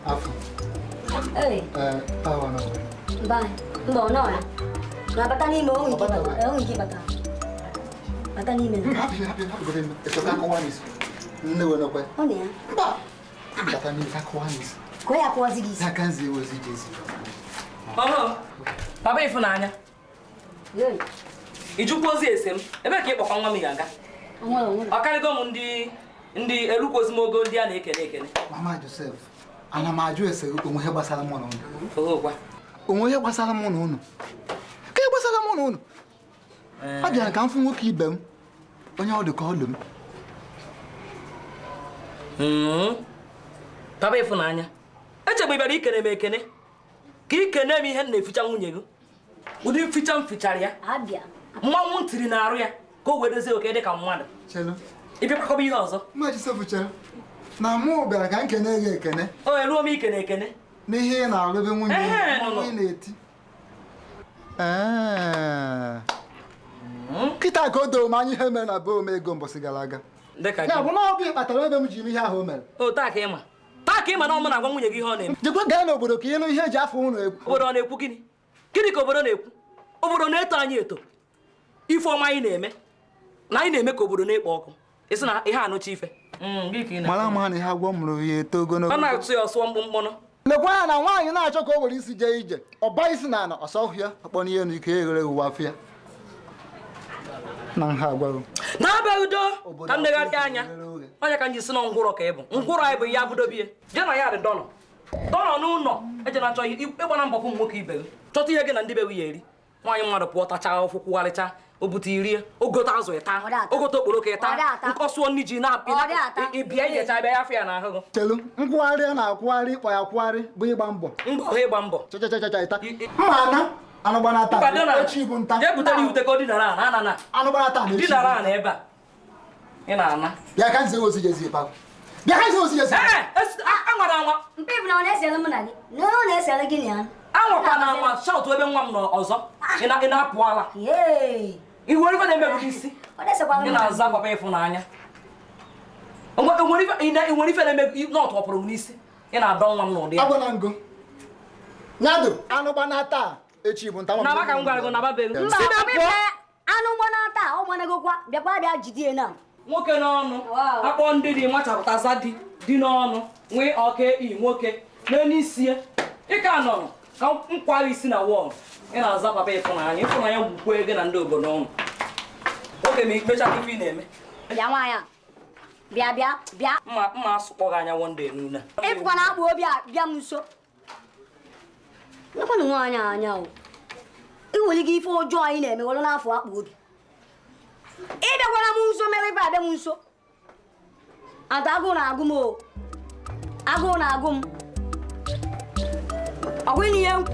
Afu. Ê. Tao nó. Bye. Bỏ nọ nè. Mà bắt ta đi mà ông gì bắt ta. Bắt ta đi mình. Happy. Gode. Eso ka kwanis. Nnewe no kwe. Ọ nè. Ba. Bắt ta ni ka kwanis. Kwe ya kwa zigi. Ta kan zi wo zi Jesi. Papa Ifunanya. Yey. Ijukwozi esem. Ebe ka ịkpọkwa nwa m ga-aga. Ọ karịgo m ndị erukwozi ndị a na-ekene. Mama Joseph. Ana m ajụ ese onwe ihe gbasara mụ na unu. Ogwa. Onwe ihe gbasara mụ na unu. Ka gbasara mụ na unu. A bịara ka m fụ nwoke ibe m. Onye ọ dị ka ọlụ m. Papa Ifunanya. Echegbe bịara ikene m ekene. Ka ikene m ihe na-eficha nwunye gị. Ụdị mficha m fichara ya. Abịa. Mmanwụ ntiri na-arụ ya ka o werezie oke dị ka mmadụ. Chelu. Ịbịakwakọba ihe ọzọ. Mma Joseph chere. Na mụ bịara ka m kene gị ekene. O eruo m ikene ekene. N'ihe ị na-alụ ebe nwunye ị na-eti. Kịta ka o doro m anya ihe mere na be ome ego mbọsị gara aga. Ya bụ na ọ bụ ịkpatara ebe m ji ihe ahụ o mere. O taa ka ịma. Taa ka ịma na ọ na-agwa nwunye gị ihe ọ na-eme. Jekwa gaa n'obodo ka ịnụ ihe eji afọ ụnụ ekwu. Obodo ọ na-ekwu gịnị? Gịnị ka obodo na-ekwu? Obodo na-eto anyị eto. Ife ọma anyị na-eme. Na anyị na-eme ka obodo na-ekpo ọkụ. Isi na ihe anụcha ife. Mara ama na ihe agwọ mụrụ ya eto ogologo. Ọ na-atụ ya ọsụọ mkpụmkpọnọ. Lekwa ya na nwaanyị na-achọ ka o were isi jee ije. Ọba isi na ana ọsọ hịa akpọ n'ihe na ike eghere ụwa afọ ya. Na nha agwago. Na-abịa udo ka m negharị anya. Onye ka m ji si na ngwụrọ ka ị bụ. Ngwụrọ anyị bụ ya budobie. Je na ya dị dọnọ. Dọnọ n'ụlọ eje na-achọ ịgba na mbọkwụ nwoke ibe gị. Chọta ihe gị na ndị be ya eri. Nwaanyị mmadụ pụọ tachaa ofu kwụgharịcha. O bute irie, ogote azụ ịta, ogote okporoko ịta, nkọsụọ nri ji na-ịbịa ijecha ebe ya afọ ya n'ahụ. Chelu, nkwụgharị na-akwụgharị ịkpọ ya kwụgharị bụ ịgba mbọ. Ịgba mbọ. Chachachacha ịta. Mma anụgbanata. Echi bụ nta. Jee butere iwute ka ọ dinara ana. Anụgbanata na echi. Dinara ana ebe a. Ị na-ana. Bịa ka nze ozi Jesi ịkpa. Bịa ka nze ozi Jesi. Anwara anwa. Mpe bụ na ọ na-esele m na gị. Na ọ na-esele gị na ya. Anwakwa na anwa shaut ebe nwa m nọ ọzọ. Ị na-apụ ala. I nwere ife na-emebu n'isi. Ị na-aza Papa Ifunanya. I nwere ife na-emebu n'ọtụ ọpụrụ m n'isi. Ị na-adọ nwa m n'ụdị ya. Agwala ngo. Nyado, anụ gbanata echi bụ nta nwa m. Naba ka m gwara gị naba be. Mba, anụ gbanata ọ gbanagokwa bịakwa bịa jidie na. Nwoke n'ọnụ. Akpọ ndị dị machapụtaza dị n'ọnụ. Nwee ọka i nwoke n'isi ya. Ị ka nọrọ ka nkwara isi na wọl. Ị na-aza Papa Ifunanya. Ifunanya gwukwa ego na ndị obodo ọnụ. Oge m ikpecha ife ị na-eme. Bịa nwaanyị. Bịa. Mma asụkpọ gị anya wonde n'une. Ịfụkwa na akpụ obi a bịa m nso. Lekwanụ nwaanyị anya o. I nwere ike ife ọjọọ anyị na-eme were n'afọ akpụ obi. Ị bịakwara m nso mere ife abịa m nso. Ata agụụ na-agụ m o. Agụụ na-agụ m. Ọ gwụghị ihe